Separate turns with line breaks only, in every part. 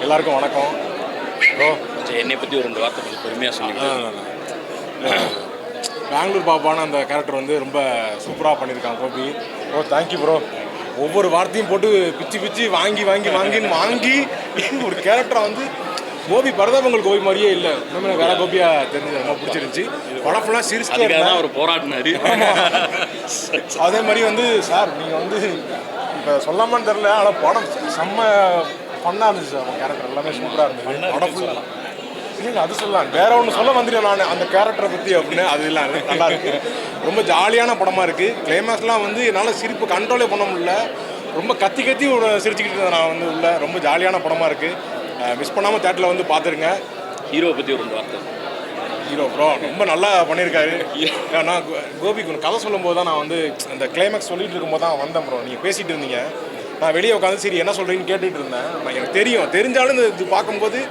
எல்லாருக்கும் வணக்கம். ப்ரோ
என்னை பற்றி ஒரு 2 வார்த்தை கொஞ்சம் பொறுமையாக சொல்லிக்கிறேன்.
பெங்களூர் பாப்பான அந்த கேரக்டர் வந்து ரொம்ப சூப்பராக பண்ணியிருக்காங்க கோபி. Bro thank you bro. ஒவ்வொரு வார்த்தையும் போட்டு பிச்சு வாங்கி ஒரு கேரக்டரை வந்து கோபி பரதாபங்கள் கோபி மாதிரியே இல்லை. இன்னுமே வேற கோபியாக தெரிஞ்சது ரொம்ப பிடிச்சிருந்துச்சி. படம் ஃபுல்லாக சிரிச்சுட்டே
அவர் போராடினாரு.
அதே மாதிரி வந்து சார் நீங்கள் வந்து இப்போ சொல்லாமான்னு தெரில, ஆனால் படம் செம்ம ஃபன்னாக இருந்துச்சு சார். அவங்க கேரக்டர் எல்லாமே சூப்பராக இருந்தது. படம் ஃபுல்லாக இல்லைங்க அது சொல்லலாம். வேற ஒன்று சொல்ல வந்துட்டேன் நான் அந்த கேரக்டரை பற்றி அப்படின்னு. அது இல்லை நல்லா இருக்குது. ரொம்ப ஜாலியான படமாக இருக்குது. கிளைமேக்ஸ்லாம் வந்து என்னால் சிரிப்பு கண்ட்ரோலே பண்ண முடியல. ரொம்ப கத்தி சிரிச்சுக்கிட்டு இருந்தேன் நான் வந்து உள்ள. ரொம்ப ஜாலியான படமாக இருக்குது. மிஸ் பண்ணாமல் தேட்டரில் வந்து பார்த்துருங்க.
ஹீரோவை பற்றி ஒரு 2 வார்த்தை.
ஹீரோ ப்ரோ ரொம்ப நல்லா பண்ணியிருக்காரு. நான் கோபிக்கு ஒன்று கதை சொல்லும்போது தான் நான் வந்து அந்த கிளைமேக்ஸ் சொல்லிட்டு இருக்கும்போது தான் வந்தேன் ப்ரோ. நீங்கள் பேசிகிட்டு இருந்தீங்க, நான் வெளியே உட்காந்து சரி என்ன சொல்கிறீங்கன்னு கேட்டுட்டு இருந்தேன். நான் எனக்கு தெரிஞ்சாலும் இந்த இது பார்க்கும்போது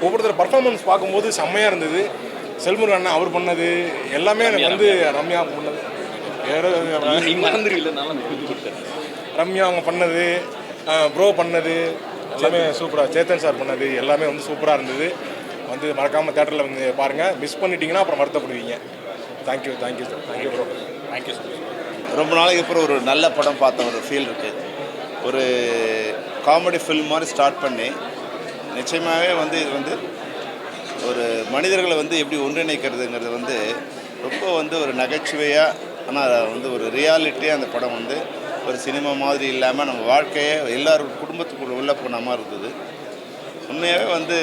ஒவ்வொருத்தர் பர்ஃபார்மன்ஸ் பார்க்கும்போது செம்மையாக இருந்தது. செல்முருகன் அண்ணன் அவர் பண்ணது எல்லாமே எனக்கு வந்து ரம்யா பண்ணது வேறு ரம்யா அவங்க பண்ணது, ப்ரோ பண்ணது எல்லாமே சூப்பராக. சேத்தன் சார் பண்ணது எல்லாமே வந்து சூப்பராக இருந்தது. வந்து மறக்காமல் தேட்டரில் வந்து பாருங்கள். மிஸ் பண்ணிட்டீங்கன்னா அப்புறம் வருத்தப்படுவீங்க. Thank you sir. Thank you bro. Thank you sir.
ரொம்ப நாளைக்கு அப்புறம் ஒரு நல்ல படம் பார்த்த ஒரு ஃபீல் இருக்குது. ஒரு காமெடி ஃபில்ம் மாதிரி ஸ்டார்ட் பண்ணி நிச்சயமாகவே வந்து இது வந்து ஒரு மனிதர்களை வந்து எப்படி ஒன்றிணைக்கிறதுங்கிறது வந்து ரொம்ப வந்து ஒரு நகைச்சுவையாக, ஆனால் வந்து ஒரு ரியாலிட்டியாக அந்த படம் வந்து ஒரு சினிமா மாதிரி இல்லாமல் நம்ம வாழ்க்கையே எல்லாரும் குடும்பத்துக்குள்ள உள்ள போன மாதிரி இருந்தது. உண்மையாகவே வந்து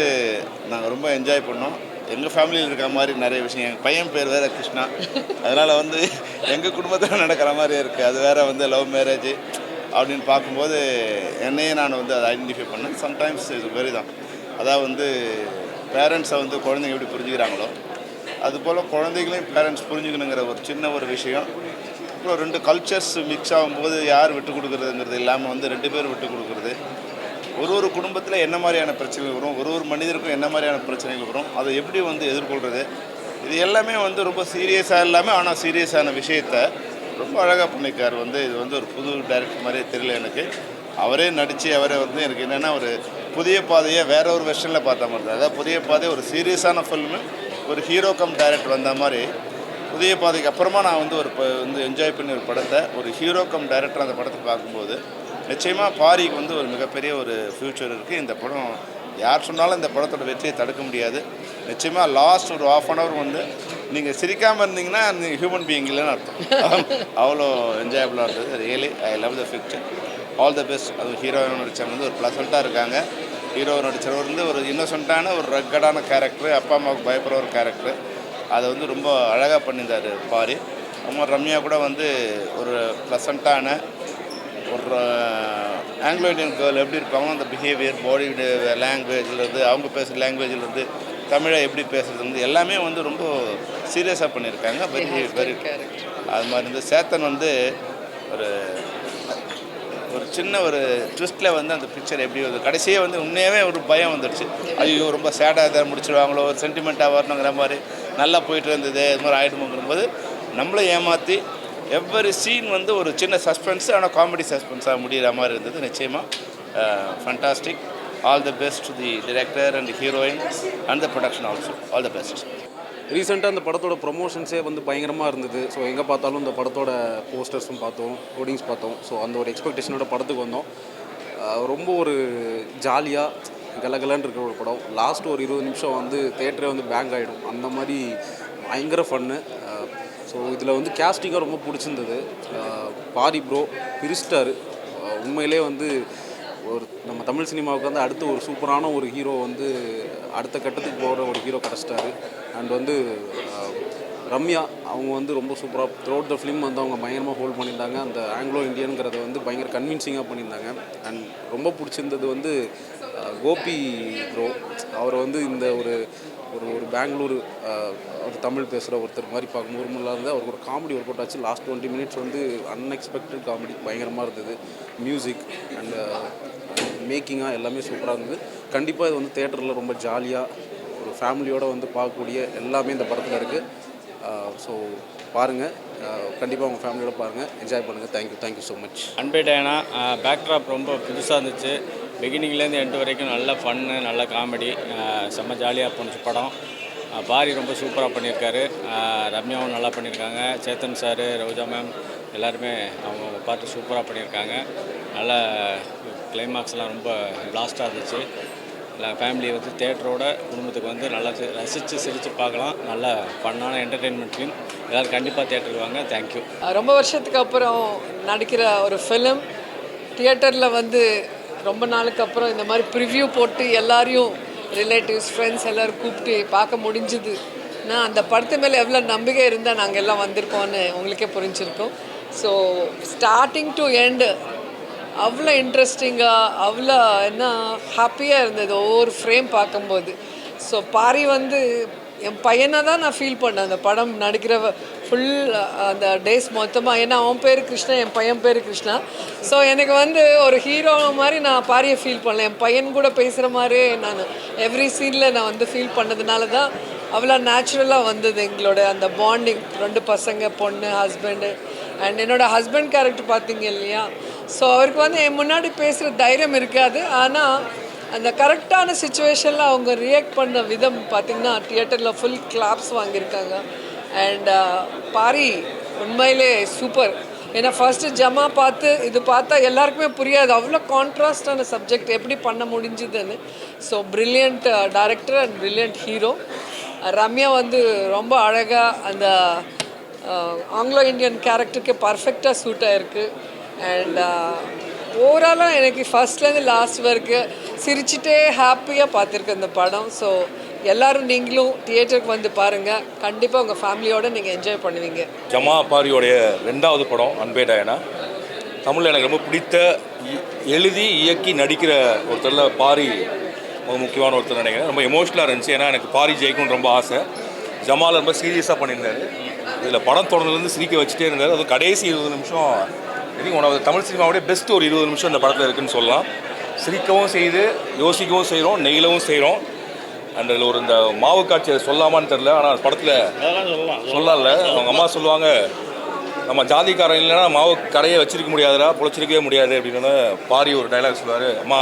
நாங்கள் ரொம்ப என்ஜாய் பண்ணோம். எங்கள் ஃபேமிலியில் இருக்கிற மாதிரி நிறைய விஷயம். எங்கள் பையன் பேர் வேறு கிருஷ்ணா, அதனால் வந்து எங்கள் குடும்பத்தில் நடக்கிற மாதிரியே இருக்குது. அது வேறு வந்து லவ் மேரேஜ் அப்படின்னு பார்க்கும்போது என்னையே நான் வந்து அதை ஐடென்டிஃபை பண்ணேன். சம்டைம்ஸ் இது வெரி தான். அதாவது வந்து பேரண்ட்ஸை வந்து குழந்தைங்க எப்படி புரிஞ்சுக்கிறாங்களோ அதுபோல் குழந்தைகளையும் பேரண்ட்ஸ் புரிஞ்சுக்கணுங்கிற ஒரு சின்ன ஒரு விஷயம். அப்புறம் 2 கல்ச்சர்ஸ் மிக்ஸ் ஆகும்போது யார் விட்டு கொடுக்குறதுங்கிறது இல்லாமல் வந்து 2 பேர் விட்டு கொடுக்குறது. ஒரு குடும்பத்தில் என்ன மாதிரியான பிரச்சனைகள் வரும், ஒரு மனிதருக்கும் என்ன மாதிரியான பிரச்சனைகள் வரும், அதை எப்படி வந்து எதிர்கொள்கிறது, இது எல்லாமே வந்து ரொம்ப சீரியஸாக இல்லாமல் ஆனால் சீரியஸான விஷயத்தை ரொம்ப அழகாக பண்ணிக்கார். வந்து இது வந்து ஒரு புது டைரக்டர் மாதிரியே தெரியல எனக்கு. அவரே நடித்து அவரே வந்து எனக்கு என்னென்னா ஒரு புதிய பாதையை வேற ஒரு வெர்ஷனில் பார்த்த மாதிரி தான். அதாவது புதிய பாதை ஒரு சீரியஸான ஃபில்மு, ஒரு ஹீரோ கம் டைரக்டர் வந்த மாதிரி புதிய பாதைக்கு அப்புறமா நான் வந்து வந்து என்ஜாய் பண்ணி ஒரு படத்தை ஒரு ஹீரோ கம் டைரக்டர் அந்த படத்தை பார்க்கும்போது நிச்சயமாக பாரிக்கு வந்து ஒரு மிகப்பெரிய ஒரு ஃப்யூச்சர் இருக்குது. இந்த படம் யார் சொன்னாலும் இந்த படத்தோட வெற்றியை தடுக்க முடியாது. நிச்சயமாக லாஸ்ட் ஒரு ½ அன் ஹவர் வந்து நீங்கள் சிரிக்காமல் இருந்தீங்கன்னா நீங்கள் ஹியூமன் பீயிங் இல்லைன்னு அர்த்தம். அவ்வளோ என்ஜாயபுளாக இருந்தது. Really I love the fixture. All the best. அது ஹீரோவை நடித்தவங்க வந்து ஒரு ப்ளசண்ட்டாக இருக்காங்க. ஹீரோவை நடித்தவர் வந்து ஒரு இன்னோசென்ட்டான ஒரு ரக்கடான கேரக்டர், அப்பா அம்மாவுக்கு பயப்படுற ஒரு கேரக்டர். அதை வந்து ரொம்ப அழகாக பண்ணியிருந்தார் பாரி. அம்மா ரம்யா கூட வந்து ஒரு ப்ளசண்ட்டான ஒரு ஆங்கிலோ இண்டியன் கேர்ள் எப்படி இருப்பாங்களோ அந்த பிஹேவியர், பாடி லாங்குவேஜ்லேருந்து அவங்க பேசுகிற லாங்குவேஜ்லேருந்து தமிழை எப்படி பேசுகிறது வந்து எல்லாமே வந்து ரொம்ப சீரியஸாக பண்ணியிருக்காங்க. வெரி அது மாதிரி இருந்து சேத்தன் வந்து ஒரு சின்ன ஒரு ட்விஸ்ட்டில் வந்து அந்த பிக்சர் எப்படி வந்து கடைசியே வந்து உண்மையாகவே ஒரு பயம் வந்துடுச்சு. ஐயோ ரொம்ப சேடாக தான் முடிச்சிடுவாங்களோ, ஒரு சென்டிமெண்ட்டாக வரணுங்கிற மாதிரி நல்லா போயிட்டு இருந்தது, இது மாதிரி ஆகிடுமோங்கும்போது நம்மளை ஏமாற்றி எவ்வரி சீன் வந்து ஒரு சின்ன சஸ்பென்ஸ் ஆனால் காமெடி சஸ்பென்ஸாக முடிகிற மாதிரி இருந்தது. நிச்சயமாக fantastic. All the best to the director and heroine and the production also. All the best.
ரீசெண்டாக அந்த படத்தோட ப்ரொமோஷன்ஸே வந்து பயங்கரமாக இருந்தது. ஸோ எங்கே பார்த்தாலும் இந்த படத்தோட போஸ்டர்ஸும் பார்த்தோம், கோடிங்ஸ் பார்த்தோம். ஸோ அந்த ஒரு எக்ஸ்பெக்டேஷனோட படத்துக்கு வந்தோம். ரொம்ப ஒரு ஜாலியாக கலகலன்னு இருக்கிற ஒரு படம். லாஸ்ட் ஒரு 20 நிமிஷம் வந்து தேட்டரே வந்து பேங்க் ஆகிடும், அந்த மாதிரி பயங்கர ஃபன்னு. ஸோ இதில் வந்து கேஸ்டிங்காக ரொம்ப பிடிச்சிருந்தது. பாரி ப்ரோ பிரிச்சிட்டாரு. உண்மையிலே வந்து ஒரு நம்ம தமிழ் சினிமாவுக்கு வந்து அடுத்து ஒரு சூப்பரான ஒரு ஹீரோ வந்து அடுத்த கட்டத்துக்கு போகிற ஒரு ஹீரோ கிடச்சிட்டாரு. அண்ட் வந்து ரம்யா அவங்க வந்து ரொம்ப சூப்பராக த்ரூஅவுட் த ஃபிலிம் வந்து அவங்க பயங்கரமாக ஹோல்ட் பண்ணியிருந்தாங்க. அந்த ஆங்கிலோ இண்டியனுங்கிறத வந்து பயங்கர கன்வின்சிங்காக பண்ணியிருந்தாங்க. அண்ட் ரொம்ப பிடிச்சிருந்தது வந்து கோபி ப்ரோ. அவரை வந்து இந்த ஒரு ஒரு பெங்களூர் ஒரு தமிழ் பேசுகிற ஒருத்தர் மாதிரி பார்க்கும்போது முன்னாள் இருந்து அவருக்கு ஒரு காமெடி ஒர்க் அவுட் ஆச்சு. லாஸ்ட் 20 மினிட்ஸ் வந்து அன்எக்ஸ்பெக்டட் காமெடி பயங்கரமாக இருந்தது. மியூசிக் அண்ட் மேக்கிங்காக எல்லாமே சூப்பராக இருந்தது. கண்டிப்பாக இது வந்து தேட்டரில் ரொம்ப ஜாலியாக ஒரு ஃபேமிலியோடு வந்து பார்க்கக்கூடிய எல்லாமே இந்த படத்தில் இருக்குது. ஸோ பாருங்கள், கண்டிப்பாக உங்கள் ஃபேமிலியோட பாருங்கள், என்ஜாய் பண்ணுங்கள். Thank you so much.
அன்பே டயனா பேக்ட்ராப் ரொம்ப புதுசாக இருந்துச்சு. பிகினிங்லேருந்து எண்டு வரைக்கும் நல்ல ஃபன்னு, நல்ல காமெடி, செம்ம ஜாலியாக போணுச்சு படம். பாரி ரொம்ப சூப்பராக பண்ணியிருக்காரு. ரம்யாவும் நல்லா பண்ணியிருக்காங்க. சேத்தன் சார், ரோஜா மேம் எல்லாருமே அவங்க பாட்டு சூப்பராக பண்ணியிருக்காங்க. நல்ல கிளைமாக்ஸ்லாம் ரொம்ப பிளாஸ்டாக இருந்துச்சு. ஃபேமிலி வந்து தேட்டரோட குடும்பத்துக்கு வந்து நல்லா ரசித்து சிரித்து பார்க்கலாம். நல்ல ஃபன்னான என்டர்டெயின்மெண்ட் ஃபிலிம். எல்லோரும் கண்டிப்பாக தேட்டருக்கு வாங்க. தேங்க்யூ.
ரொம்ப வருஷத்துக்கு அப்புறம் நடிக்கிற ஒரு ஃபிலிம் தியேட்டரில் வந்து ரொம்ப நாளுக்கு அப்புறம் இந்த மாதிரி ப்ரிவ்யூ போட்டு எல்லாரையும் ரிலேட்டிவ்ஸ் ஃப்ரெண்ட்ஸ் எல்லோரும் கூப்பிட்டு பார்க்க முடிஞ்சுது. நான் அந்த படத்து மேலே எவ்வளோ நம்பிக்கை இருந்தால் நாங்கள் எல்லாம் வந்திருக்கோன்னு உங்களுக்கே புரிஞ்சிருக்கோம். ஸோ ஸ்டார்டிங் டு எண்டு அவ்வளோ இன்ட்ரெஸ்டிங்காக, அவ்வளோ என்ன ஹாப்பியாக இருந்தது ஒவ்வொரு ஃப்ரேம் பார்க்கும்போது. ஸோ பாரி வந்து என் பையனை தான் நான் ஃபீல் பண்ணேன் அந்த படம் நடிக்கிற ஃபுல் அந்த டேஸ் மொத்தமாக. ஏன்னா அவன் பேர் கிருஷ்ணா, என் பையன் பேர் கிருஷ்ணா. ஸோ எனக்கு வந்து ஒரு ஹீரோ மாதிரி நான் பாரியை ஃபீல் பண்ணல. என் பையன் கூட பேசுகிற மாதிரியே நான் எவ்ரி சீனில் நான் வந்து ஃபீல் பண்ணதுனால தான் அவ்வளோ நேச்சுரலாக வந்தது எங்களோட அந்த பாண்டிங். 2 பசங்க, பொண்ணு, ஹஸ்பண்டு. அண்ட் என்னோடய ஹஸ்பண்ட் கேரக்டர் பார்த்தீங்க இல்லையா, ஸோ அவருக்கு வந்து என் முன்னாடி பேசுகிற தைரியம் இருக்காது. ஆனால் அந்த கரெக்டான சுச்சுவேஷனில் அவங்க ரியாக்ட் பண்ண விதம் பார்த்திங்கன்னா தியேட்டரில் ஃபுல் கிளாப்ஸ் வாங்கியிருக்காங்க. அண்ட் பாரி உண்மையிலே சூப்பர். ஏன்னா ஃபஸ்ட்டு ஜமா பார்த்து இது பார்த்தா எல்லாருக்குமே புரியாது, அவ்வளோ கான்ட்ராஸ்டான சப்ஜெக்ட் எப்படி பண்ண முடிஞ்சுதுன்னு. So brilliant director and brilliant hero. Ramya வந்து ரொம்ப அழகாக அந்த ஆங்கிலோ இண்டியன் கேரக்டருக்கு பர்ஃபெக்டாக சூட் ஆகிருக்கு. அண்ட் ஓவராலாக எனக்கு ஃபஸ்ட்லேருந்து லாஸ்ட் வரைக்கும் சிரிச்சிட்டே ஹாப்பியாக பார்த்துருக்கேன் இந்த படம். ஸோ எல்லோரும் நீங்களும் தியேட்டருக்கு வந்து பாருங்கள். கண்டிப்பாக உங்கள் ஃபேமிலியோடு நீங்கள் என்ஜாய் பண்ணுவீங்க.
ஜமா பாரியோடைய 2வது படம் அன்பே டயானா. தமிழில் எனக்கு ரொம்ப பிடித்த எழுதி இயக்கி நடிக்கிற ஒருத்தரில் பாரி ரொம்ப முக்கியமான ஒருத்தர் நினைக்கிறேன். ரொம்ப எமோஷ்னலாக இருந்துச்சு. ஏன்னா எனக்கு பாரி ஜெயிக்கணும்னு ரொம்ப ஆசை. ஜமாவில் ரொம்ப சீரியஸாக பண்ணியிருந்தார். இதில் படம் தொடர்ந்துலேருந்து சிரிக்க வச்சுட்டே இருந்தார். அது கடைசி 20 நிமிஷம் எனக்கு தமிழ் சினிமாவுடைய பெஸ்ட் ஒரு 20 நிமிஷம் இந்த படத்தில் இருக்குதுன்னு சொல்லலாம். சிரிக்கவும் செய்து யோசிக்கவும் செய்கிறோம், நெய்யவும் செய்கிறோம். அண்ட் அதில் ஒரு இந்த மாவு காட்சி அதை சொல்லாமான்னு தெரில. ஆனால் படத்தில் சொல்லல. அவங்க அம்மா சொல்லுவாங்க, நம்ம ஜாதிக்காரன் இல்லைன்னா மாவு கடையை வச்சிருக்க முடியாதுடா, பொழைச்சிருக்கவே முடியாது அப்படின்னு பாரி ஒரு டைலாக் சொல்லுவார். அம்மா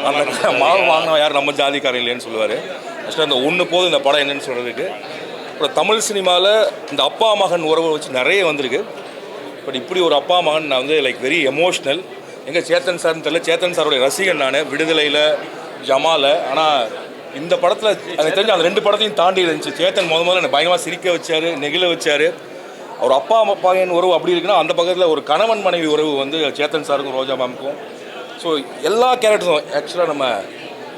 அந்த மாவு வாங்கினா யார் நம்ம ஜாதிக்காரன் இல்லைன்னு சொல்லுவார். ஆக்சுவலாக அந்த ஒன்று போது இந்த படம் என்னன்னு சொல்கிறதுக்கு. அப்புறம் தமிழ் சினிமாவில் இந்த அப்பா மகன் உறவை வச்சு நிறைய வந்திருக்கு. பட் இப்படி ஒரு அப்பா மகன் நான் வந்து லைக் வெரி எமோஷ்னல். எங்கே சேத்தன் சார்னு தெரியல, சேத்தன் சாரோடைய ரசிகன் நான் விடுதலையில், ஜமாவில். ஆனால் இந்த படத்தில் எனக்கு தெரிஞ்சு அந்த 2 படத்தையும் தாண்டி இருந்துச்சு. சேத்தன் முதல்ல எனக்கு பயங்கரமாக சிரிக்க வச்சார், நெகிழ வச்சார். அவர் அப்பா அப்பாவின் உறவு அப்படி இருக்குன்னா அந்த பக்கத்தில் ஒரு கணவன் மனைவி உறவு வந்து சேத்தன் சாருக்கும் ரோஜா மேமுக்கும். ஸோ எல்லா கேரக்டரும் ஆக்சுவலாக நம்ம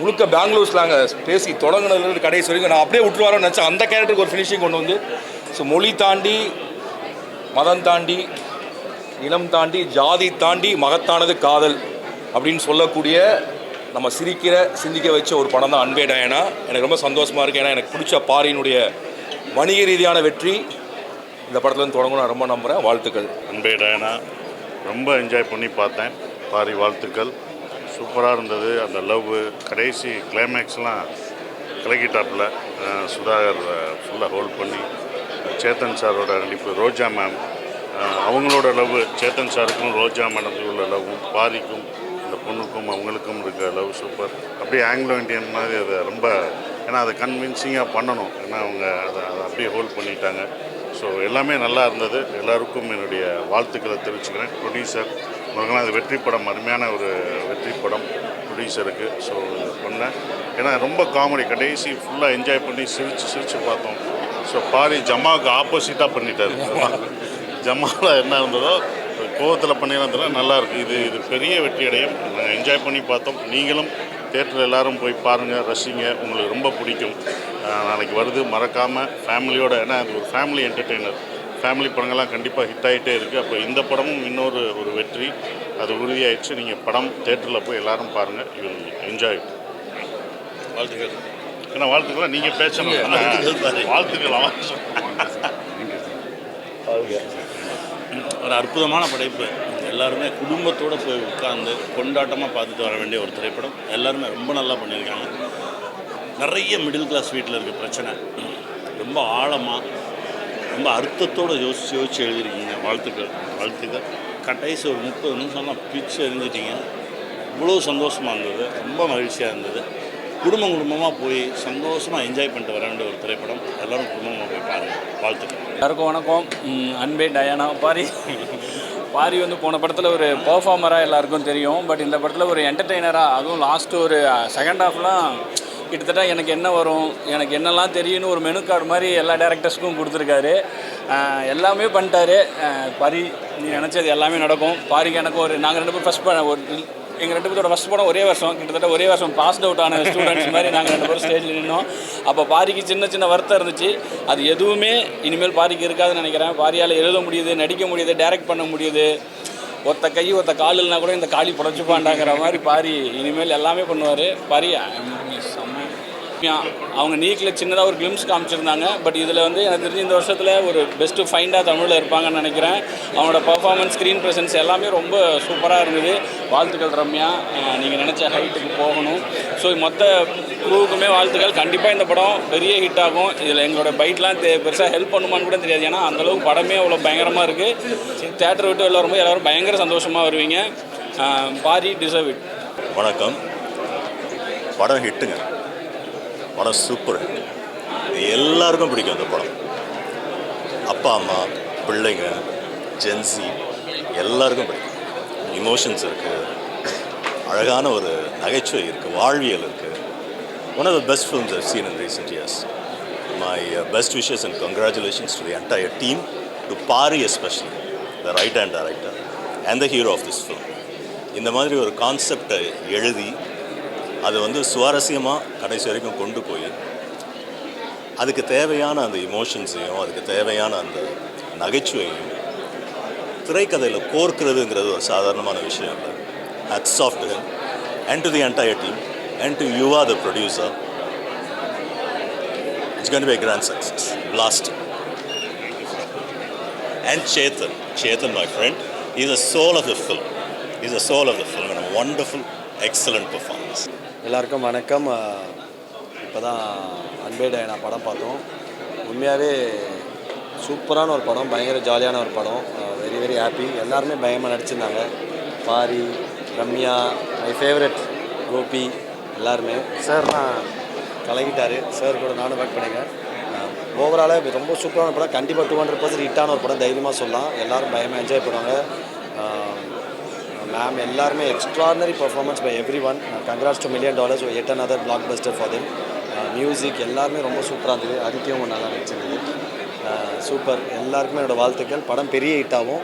முழுக்க பெங்களூர் ஸ்லாங்க பேசி தொடங்கினதுலேருந்து கடைசி வரைக்கும் நான் அப்படியே விட்டுருவாரோன்னு நினச்சேன். அந்த கேரக்டருக்கு ஒரு ஃபினிஷிங் கொண்டு வந்து ஸோ மொழி தாண்டி, மதம் தாண்டி, இனம் தாண்டி, ஜாதி தாண்டி மகத்தானது காதல் அப்படின்னு சொல்லக்கூடிய நம்ம சிரிக்கிற சிந்திக்க வச்ச ஒரு படம் தான் அன்பே டயானா. எனக்கு ரொம்ப சந்தோஷமாக இருக்குது. ஏன்னா எனக்கு பிடிச்ச பாரியினுடைய வணிக ரீதியான வெற்றி இந்த படத்துலேருந்து தொடங்கணும் நான் ரொம்ப நம்புகிறேன். வாழ்த்துக்கள்.
அன்பே டயானா ரொம்ப என்ஜாய் பண்ணி பார்த்தேன். பாரி வாழ்த்துக்கள். சூப்பராக இருந்தது. அந்த லவ் கடைசி கிளைமேக்ஸ்லாம் கலக்கிட்டாப்பில் சுதாகர் ஃபுல்லாக ஹோல்ட் பண்ணி, சேத்தன் சாரோட நடிப்பு, ரோஜா மேம் அவங்களோட லவ், சேத்தன் சாருக்கும் ரோஜா மேடத்துக்கு உள்ள லவ்வும், பாரிக்கும் அந்த பொண்ணுக்கும் அவங்களுக்கும் இருக்க லவ் சூப்பர். அப்படியே ஆங்கிலோ இண்டியன் மாதிரி அதை ரொம்ப, ஏன்னா அதை கன்வின்சிங்காக பண்ணணும். ஏன்னா அவங்க அதை அப்படியே ஹோல்ட் பண்ணிட்டாங்க. ஸோ எல்லாமே நல்லா இருந்தது. எல்லாருக்கும் என்னுடைய வாழ்த்துக்களை தெரிவிச்சுக்கிறேன். ப்ரொடியூசர் அவங்களாம் அது வெற்றி படம், அருமையான ஒரு வெற்றி படம் ப்ரொடியூசருக்கு. ஸோ பண்ணேன். ஏன்னா ரொம்ப காமெடி, கடைசி ஃபுல்லாக என்ஜாய் பண்ணி சிரித்து பார்த்தோம். ஸோ பாரி ஜமாவுக்கு ஆப்போசிட்டாக பண்ணிட்டார். ஜமாவில் என்ன இருந்ததோ கோவத்தில் பண்ணிடுறதுல நல்லாயிருக்கு. இது பெரிய வெற்றி அடையும். நாங்கள் என்ஜாய் பண்ணி பார்த்தோம். நீங்களும் தேட்டரில் எல்லோரும் போய் பாருங்கள், ரசிங்க. உங்களுக்கு ரொம்ப பிடிக்கும். நாளைக்கு வருது, மறக்காமல் ஃபேமிலியோடு. ஏன்னா அது ஒரு ஃபேமிலி என்டர்டெய்னர். ஃபேமிலி படங்கள்லாம் கண்டிப்பாக ஹிட் ஆகிட்டே இருக்குது. அப்போ இந்த படமும் இன்னொரு வெற்றி அது உறுதியாயிடுச்சு. நீங்கள் படம் தேட்டரில் போய் எல்லோரும் பாருங்கள். You will enjoy.
வாழ்த்துக்கள்.
ஏன்னா வாழ்த்துக்கள் நீங்கள் பேசணும். வாழ்த்துக்கள்.
ஒரு அற்புதமான படைப்பு. எல்லாருமே குடும்பத்தோடு போய் உட்கார்ந்து கொண்டாட்டமாக பார்த்துட்டு வர வேண்டிய ஒரு திரைப்படம். எல்லாருமே ரொம்ப நல்லா பண்ணியிருக்காங்க. நிறைய மிடில் கிளாஸ் வீட்டில் இருக்க பிரச்சனை ரொம்ப ஆழமாக, ரொம்ப அர்த்தத்தோடு யோசித்து எழுதியிருக்கீங்க. வாழ்த்துக்கள். கடைசி ஒரு 30 நிமிஷம்லாம் பிச்சு எரிஞ்சிட்டிங்க. அவ்வளோ சந்தோஷமாக இருந்தது, ரொம்ப மகிழ்ச்சியாக இருந்தது. குடும்பமாக போய் சந்தோஷமாக என்ஜாய் பண்ணிட்டு வர வேண்டிய ஒரு திரைப்படம். எல்லோரும் குடும்பமாக போய் பாருங்கள். வாழ்த்துக்கள்.
எல்லாருக்கும் வணக்கம். அன்பே டயானா. பாரி வந்து போன படத்தில் ஒரு பெர்ஃபார்மராக எல்லாருக்கும் தெரியும். பட் இந்த படத்தில் ஒரு என்டர்டெய்னராக, அதுவும் லாஸ்ட்டு ஒரு செகண்ட் ஹாஃப்லாம் கிட்டத்தட்ட எனக்கு என்ன வரும், எனக்கு என்னெல்லாம் தெரியும்னு ஒரு மெனு கார்டு மாதிரி எல்லா டேரக்டர்ஸ்க்கும் கொடுத்துருக்காரு. எல்லாமே பண்ணிட்டாரு. பாரி, நீ நினச்சது எல்லாமே நடக்கும். பாரிக்கு எனக்கு நாங்கள் 2 பேரும் எங்கள் 2 பேரோட ஃபஸ்ட் படம் ஒரே வருஷம், கிட்டத்தட்ட ஒரே வருஷம் பாஸ்ட் அவுட் ஆன ஸ்டூடெண்ட்ஸ் மாதிரி நாங்கள் 2 பேரும் ஸ்டேஜில் நின்னோம். அப்போ பாரிக்கு சின்ன வருத்தம் இருந்துச்சு. அது எதுவுமே இனிமேல் பாரிக்கு இருக்காதுன்னு நினைக்கிறேன். பாரியால் எழுத முடியுது, நடிக்க முடியுது, டைரக்ட் பண்ண முடியுது. ஒத்த கை ஒத்த கால் இல்லைனா கூட இந்த காலி புடச்சிப்பாண்டாங்கிற மாதிரி பாரி இனிமேல் எல்லாமே பண்ணுவார். பாரி அவங்க நீக்கில் சின்னதாக ஒரு கிளிம்ஸ் காமிச்சிருந்தாங்க. பட் இதில் வந்து எனக்கு தெரிஞ்சு இந்த வருஷத்தில் ஒரு பெஸ்ட்டு ஃபைண்டாக தமிழில் இருப்பாங்கன்னு நினைக்கிறேன். அவனோட பர்ஃபார்மன்ஸ், ஸ்க்ரீன் ப்ரெசன்ஸ் எல்லாமே ரொம்ப சூப்பராக இருந்தது. வாழ்த்துக்கள் ரம்யா, நீங்கள் நினச்ச ஹைட்டுக்கு போகணும். ஸோ மொத்த குரூவுக்குமே வாழ்த்துக்கள். கண்டிப்பாக இந்த படம் பெரிய ஹிட் ஆகும். இதில் எங்களோட பைட்லாம் பெருசாக ஹெல்ப் பண்ணுமான்னு கூட தெரியாது. ஏன்னா அந்தளவுக்கு படமே அவ்வளோ பயங்கரமாக இருக்குது. தேட்டர் விட்டு வெளில வரும்போது எல்லோரும் பயங்கர சந்தோஷமாக வருவீங்க. Paari deserve it.
வணக்கம். படம் ஹிட்டுங்க. படம் சூப்பர் ஹிட். எல்லாருக்கும் பிடிக்கும் அந்த படம். அப்பா அம்மா, பிள்ளைங்க, ஜென்சி எல்லாருக்கும் பிடிக்கும். இமோஷன்ஸ் இருக்குது, அழகான ஒரு நகைச்சுவை இருக்குது, வாழ்வியல் இருக்குது. One of the best films I've seen in recent years. My best wishes and congratulations to the entire team, to Pari especially, the right-hand director and the hero of this film. இந்த மாதிரி ஒரு கான்செப்டை எழுதி அது வந்து சுவாரஸ்யமாக கடைசி வரைக்கும் கொண்டு போய் அதுக்கு தேவையான அந்த இமோஷன்ஸையும் அதுக்கு தேவையான அந்த நகைச்சுவையும் திரைக்கதையில் கோர்க்கிறதுங்கிறது ஒரு சாதாரணமான விஷயம் இல்லை. Hats off to him and to the entire team and to Yuva, the producer. It's going to be a grand success. Blast. And Chetan, my friend, he's the soul of the film. He's the soul of the film and a wonderful, excellent performance.
எல்லாருக்கும் வணக்கம். இப்போ தான் அன்பே Diana படம் பார்த்தோம். உண்மையாகவே சூப்பரான ஒரு படம், பயங்கர ஜாலியான ஒரு படம். Very happy. எல்லாருமே பயமாக நடிச்சிருந்தாங்க. பாரி, ரம்யா, மை ஃபேவரட் கோபி, எல்லாருமே. சார்லாம் கலகிட்டார். சார் கூட நானும் ஒர்க் பண்ணியிருக்கேன். ஓவராலாக ரொம்ப சூப்பரான படம். கண்டிப்பாக 200% ஹிட்டான ஒரு படம் தைரியமாக சொல்லலாம். எல்லோரும் பயமாக என்ஜாய் பண்ணுவாங்க. மேம் எல்லாருமே extraordinary performance by everyone. Congrats to $1 million, yet another blockbuster for them. Music எல்லாருமே ரொம்ப சூப்பராக இருந்தது. அதுக்கும் நல்லா நடிச்சிருந்தது. சூப்பர். எல்லாருக்குமே என்னோடய வாழ்த்துக்கள். படம் பெரிய ஹிட்டாகவும்.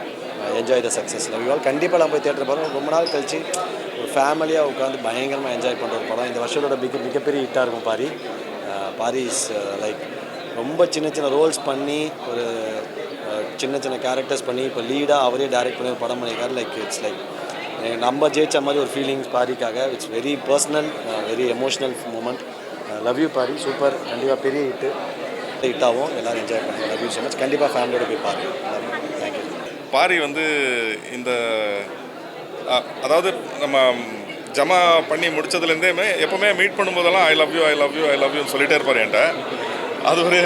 Enjoy the success. Love you all. கண்டிப்பாக நான் போய் தேட்டர் பாருங்கள். ரொம்ப நாள் கழிச்சு ஒரு ஃபேமிலியாக உட்காந்து பயங்கரமாக என்ஜாய் பண்ணுற ஒரு படம். இந்த வருஷத்தோட மிகப்பெரிய ஹிட்டாக இருக்கும் பாரி. பாரி இஸ் லைக் ரொம்ப சின்ன ரோல்ஸ் பண்ணி ஒரு சின்ன கேரக்டர்ஸ் பண்ணி இப்போ லீடாக அவரே டைரக்ட் பண்ணி ஒரு படம் பண்ணியிருக்காரு. லைக் இட்ஸ் லைக் நம்ம ஜெயிச்ச மாதிரி ஒரு ஃபீலிங்ஸ் பாரிக்காக. It's very personal, very emotional moment. Love you Pari. Super. கண்டிப்பாக பெரிய ஹிட்டாகவும் எல்லோரும் என்ஜாய் பண்ணுங்கள். Love you so much. கண்டிப்பாக ஃபேமிலியோட போய் பாருங்க. தேங்க்யூ.
பாரி வந்து இந்த அதாவது நம்ம ஜமா பண்ணி முடித்ததுலேருந்தே எப்போவுமே மீட் பண்ணும்போதெல்லாம் ஐ லவ் யூன்னு சொல்லிகிட்டே இருப்பார் என்கிட்ட. அது ஒரு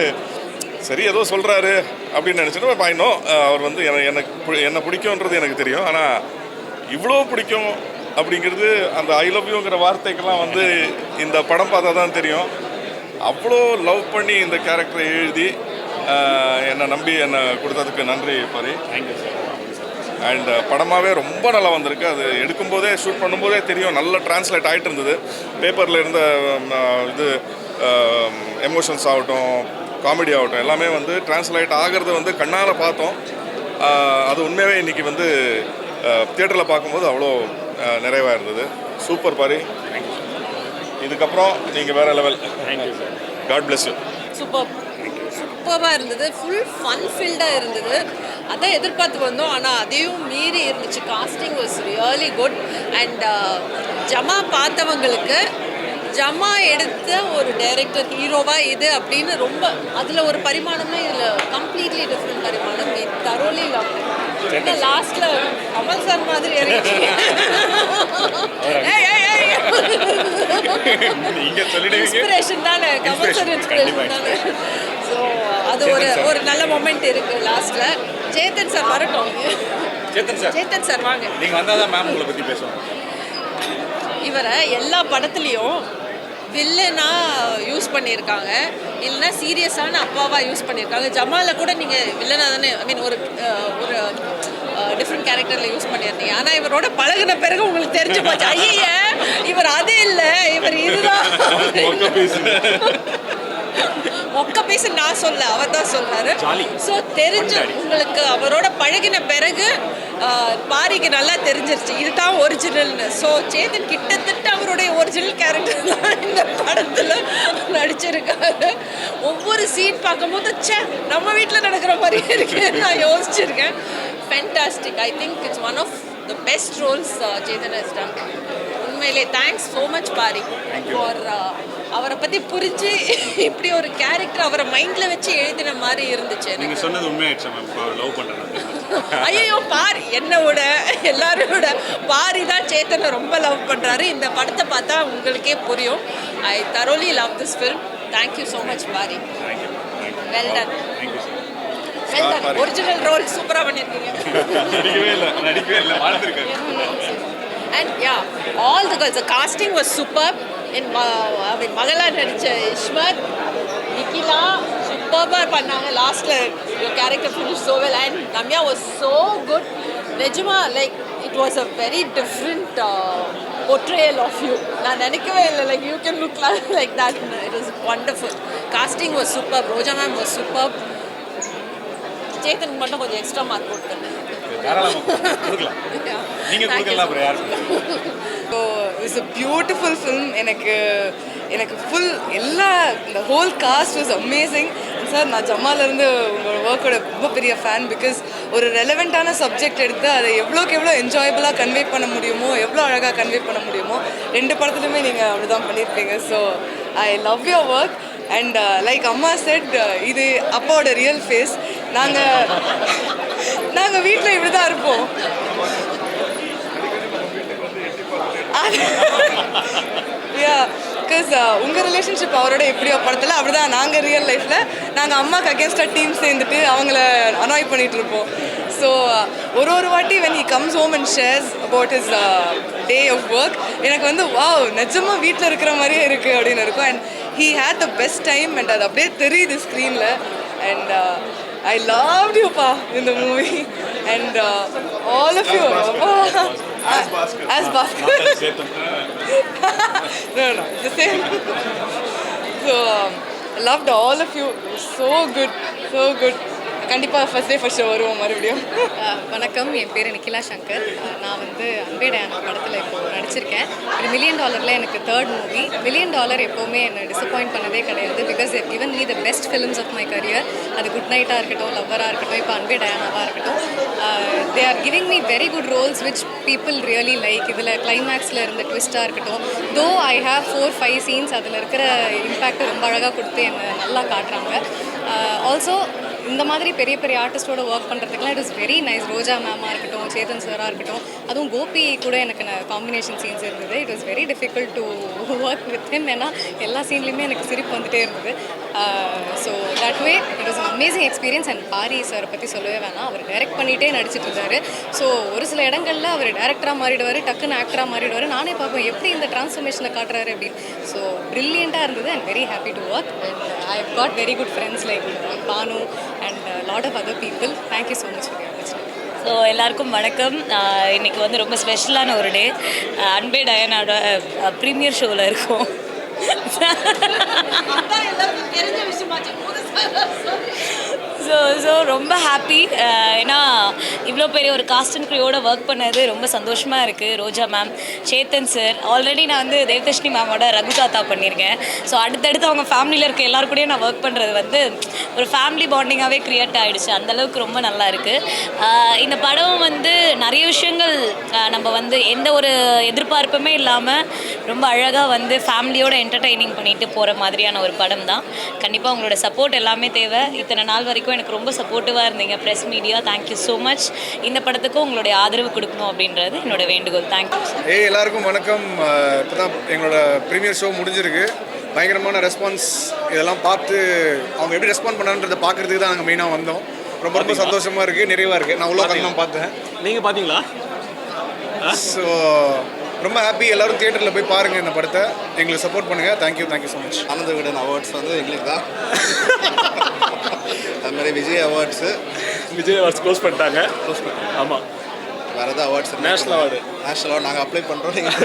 சரி ஏதோ சொல்கிறாரு அப்படின்னு நினச்சிட்டு பாயினோ அவர் வந்து என்ன பிடிக்கும்ன்றது எனக்கு தெரியும். ஆனால் இவ்வளோ பிடிக்கும் அப்படிங்கிறது அந்த ஐ லவ் யூங்கிற வார்த்தைக்கெல்லாம் வந்து இந்த படம் பார்த்தா தான் தெரியும். அவ்வளோ லவ் பண்ணி இந்த கேரக்டரை எழுதி என்னை நம்பி என்னை கொடுத்ததுக்கு நன்றி பாரி.
Thank you sir.
அண்ட் படமாகவே ரொம்ப நல்லா வந்திருக்கு. அது எடுக்கும்போதே ஷூட் பண்ணும்போதே தெரியும். நல்லா டிரான்ஸ்லேட் ஆகிட்டு இருந்தது. பேப்பரில் இருந்த இது எமோஷன்ஸ் ஆகட்டும், காமெடி ஆகட்டும், எல்லாமே வந்து டிரான்ஸ்லேட் ஆகிறது வந்து கண்ணால் பார்த்தோம். அது உண்மையாகவே இன்றைக்கி வந்து தியேட்டரில் பார்க்கும்போது அவ்வளோ நிறைவாக இருந்தது. சூப்பர் பாரி. இதுக்கப்புறம் நீங்கள் வேறு level.
Thank you sir.
God bless you.
சூப்பராக இருந்தது. ஃபுல் ஃபன் ஃபீல்டாக இருந்தது. அதான் எதிர்பார்த்து வந்தோம். ஆனால் அதையும் மீறி இருந்துச்சு. Casting was really good. And Jama பார்த்தவங்களுக்கு ஜமா எடுத்த ஒரு டைரக்டர் ஹீரோவாக இது அப்படின்னு ரொம்ப அதில் ஒரு பரிமாணம்னா இதில் கம்ப்ளீட்லி டிஃப்ரெண்ட் பரிமாணம். தரோலி லவ். லாஸ்ட்டில் கமல் சார் மாதிரி இன்ஸ்பிரேஷன் தானே, கமல் சார் இன்ஸ்பிரேஷன் தானே. ஸோ அது ஒரு நல்ல மொமெண்ட் இருக்குது லாஸ்ட்டில். சேத்தன் சார் வரட்டும். சேத்தன் சார் வாங்க.
நீங்கள் வந்தால் தான் மேம் உங்களை பற்றி பேசுவோம்.
இவரை எல்லா படத்துலேயும் வில்லனா யூஸ் பண்ணியிருக்காங்க, இல்லைன்னா சீரியஸான அப்பாவாக யூஸ் பண்ணியிருக்காங்க. ஜமாலில் கூட நீங்கள் வில்லனாக தானே, ஐ மீன் ஒரு டிஃப்ரெண்ட் கேரக்டரில் யூஸ் பண்ணியிருந்தீங்க. ஆனால் இவரோட பழகின பிறகு உங்களுக்கு தெரிஞ்சு போச்சு, ஐய இவர் அது இல்லை, இவர் இதுதான். மொக்க பேச நான் சொல்ல, அவர் தான் சொல்றாரு. ஸோ தெரிஞ்சு உங்களுக்கு அவரோட பழகின பிறகு பாரிக்கு நல்லா தெரிஞ்சிருச்சு இதுதான் ஒரிஜினல்னு. ஸோ சேதன் கிட்டத்தட்ட அவருடைய ஒரிஜினல் கேரக்டர் தான் இந்த படத்தில் நடிச்சிருக்காரு. ஒவ்வொரு சீன் பார்க்கும்போது நம்ம வீட்டில் நடக்கிற மாதிரியே இருக்கு நான் யோசிச்சிருக்கேன். Fantastic. I think it's one of the best roles Chetan has done. உண்மையிலே thanks so much Pari for அவரை பற்றி புரிஞ்சு இப்படி ஒரு கேரக்டர் அவரை மைண்டில் வச்சு எழுதின மாதிரி இருந்துச்சு.
நீங்கள் சொன்னது உண்மையாயிடுச்சு மேம், லவ் பண்ணுறேன்.
ஐயோ பாரி என்னோட எல்லாரோட பாரி தான் சேத்தனை ரொம்ப லவ் பண்ணுறாரு. இந்த படத்தை பார்த்தா உங்களுக்கே புரியும். I thoroughly love this film. Thank you so much Pari. Well done. Well done. Original role சூப்பராக பண்ணியிருக்கீங்க.
நடிக்கவே இல்லை வாழ்ந்துருக்காரு.
And yeah, all the girls, the casting was superb. In மகளா நடிச்ச இஸ்மத், நிக்கிலா சூப்பராக பண்ணாங்க. லாஸ்ட்டில் your character finished so well and Ramya was so good. நிஜமா like it was a very different portrayal of you. நான் நினைக்கவே இல்லை like you can look like that. It was wonderful. Casting was superb. Roja ma'am was superb. சேத்தனுக்கு மட்டும் கொஞ்சம் extra mark கொடுத்தேன்.
So it's a beautiful film. எனக்கு full எல்லா இந்த whole cost was amazing. Sir நான் ஜம்மாலேருந்து உங்களோட ஒர்க்கோட ரொம்ப பெரிய ஃபேன். பிகாஸ் ஒரு ரெலவெண்ட்டான சப்ஜெக்ட் எடுத்து அதை எவ்வளோக்கு எவ்வளோ என்ஜாயபுளாக கன்வே பண்ண முடியுமோ, எவ்வளோ அழகாக கன்வே பண்ண முடியுமோ, 2 படத்துலையுமே நீங்கள் அப்படி தான் பண்ணியிருப்பீங்க. So I love your work. And like அம்மா செட், இது அப்பாவோட ரியல் ஃபேஸ். நாங்கள் வீட்டில் இப்படி தான் இருப்போம். பிகாஸ் உங்கள் ரிலேஷன்ஷிப் அவரோட எப்படியோ படத்தில் அப்படி தான் நாங்கள் ரியல் லைஃப்பில் நாங்கள் அம்மாவுக்கு அகேன்ஸ்டாக டீம் சேர்ந்துட்டு அவங்கள அனாய் பண்ணிகிட்டு இருப்போம். ஸோ ஒரு வாட்டி when he comes home and shares about his day of work, எனக்கு வந்து வாவ் நிஜமாக வீட்டில் இருக்கிற மாதிரியே இருக்குது அப்படின்னு இருக்கும். And he had the best time and அது அப்படியே தெரியுது ஸ்க்ரீனில். And I loved you, Pa, in the movie. And all of you. As Bhaskar. No, the same. So, loved all of you. So good, so good. கண்டிப்பாக first day first show வருவோம் மறுபடியும்.
வணக்கம், என் பேர் நிக்கிலா சங்கர். நான் வந்து அன்பே டயானா படத்தில் இப்போது நடிச்சிருக்கேன். இது $1 million எனக்கு 3rd மூவி. $1 million எப்போவுமே என்னை டிசப்பாயிண்ட் பண்ணதே கிடையாது. Because given me the best films of my career. அது குட் நைட்டாக இருக்கட்டும், லவ்வராக இருக்கட்டும், இப்போ அன்பே டயானாவாக இருக்கட்டும். they are giving me very good roles which people really like. இதில் கிளைமேக்ஸில் இருந்த ட்விஸ்ட்டாக இருக்கட்டும், though I have 4-5 scenes, அதில் இருக்கிற இம்பேக்ட் ரொம்ப அழகாக கொடுத்து என்னை நல்லா காட்டுறாங்க. ஆல்சோ இந்த மாதிரி பெரிய பெரிய ஆர்டிஸ்டோட ஒர்க் பண்ணுறதுக்குலாம் it is very nice. Roja மேமாக இருக்கட்டும், சேதன் சாராக இருக்கட்டும், அதுவும் கோபி கூட எனக்கு காம்பினேஷன் சீன்ஸ் இருந்தது. It was very difficult to work with him. ஏன்னா எல்லா சீன்லேயுமே எனக்கு சிரிப்பு வந்துகிட்டே இருந்தது. So that way it was an amazing experience. And Pari சாரை பற்றி சொல்லவே வேணாம், அவர் டைரக்ட் பண்ணிகிட்டே நடிச்சிட்டு இருந்தார். ஸோ ஒரு சில இடங்களில் அவர் டேரக்டராக மாறிடுவார், டக்குன்னு ஆக்டராக மாறிடுவார். நானே பார்ப்பேன் எப்படி இந்த டிரான்ஸ்ஃபர்மேஷனை காட்டுறாரு அப்படின்னு. ஸோ ப்ரில்லியண்ட்டாக இருந்தது and very happy to work. And I have got very good friends like Bhanu and a lot of other people. Thank you so much for your opportunity.
So எல்லாருக்கும் வணக்கம். இன்றைக்கி வந்து ரொம்ப ஸ்பெஷலான ஒரு டே. அன்பே டயானாவோட ப்ரீமியர் ஷோவில் இருக்கும். ஸோ ரொம்ப ஹாப்பி. ஏன்னா இவ்வளோ பெரிய ஒரு காஸ்ட் அண்ட் க்ரூவோட ஒர்க் பண்ணது ரொம்ப சந்தோஷமாக இருக்குது. ரோஜா மேம், சேத்தன் சார், ஆல்ரெடி நான் வந்து தேவதர்ஷினி மேமோட ரகு தாத்தா பண்ணியிருக்கேன். ஸோ அடுத்தடுத்து அவங்க ஃபேமிலியில் இருக்க எல்லாருக்கூடயும் நான் ஒர்க் பண்ணுறது வந்து ஒரு ஃபேமிலி பாண்டிங்காகவே க்ரியேட் ஆகிடுச்சு. அந்தளவுக்கு ரொம்ப நல்லா இருக்குது. இந்த படம் வந்து நிறைய விஷயங்கள் நம்ம வந்து எந்த ஒரு எதிர்பார்ப்புமே இல்லாமல் ரொம்ப அழகாக வந்து ஃபேமிலியோட என்டர்டெய்னிங் பண்ணிட்டு போகிற மாதிரியான ஒரு படம் தான். கண்டிப்பாக உங்களோட சப்போர்ட் எல்லாமே தேவை. இத்தனை நாள் வரைக்கும் எனக்கு ரொம்ப சப்போர்ட்டிவாக இருந்தீங்க press media. Thank you so much. இந்த படத்துக்கும் உங்களுடைய ஆதரவு கொடுக்கணும் அப்படின்றது என்னோட வேண்டுகோள். தேங்க்யூ.
எல்லாருக்கும் வணக்கம். இப்போ தான் எங்களோட ப்ரீமியர் ஷோ முடிஞ்சிருக்கு. பயங்கரமான ரெஸ்பான்ஸ். இதெல்லாம் பார்த்து அவங்க எப்படி ரெஸ்பாண்ட் பண்ணான்றதை பார்க்குறதுக்கு தான் நாங்கள் மெயினாக வந்தோம். ரொம்ப ரொம்ப சந்தோஷமாக இருக்குது, நிறைவாக இருக்குது. நான் உள்ள கண்ணம் பார்த்தேன்.
நீங்கள் பார்த்தீங்களா?
ஸோ ரொம்ப ஹாப்பி. எல்லோரும் தியேட்டரில் போய் பாருங்கள் இந்த படத்தை, எங்களுக்கு சப்போர்ட் பண்ணுங்கள். Thank you so much.
Ananda Vikatan awards வந்து எங்களுக்கு தான். அது மாதிரி விஜய் அவார்ட்ஸு
க்ளோஸ் பண்ணிட்டாங்க. ஆமாம்,
வேறு ஏதாவது அவார்ட்ஸ்
நேஷ்னல் அவார்டு
நாங்கள் அப்ளை பண்ணுறோம். நீங்கள்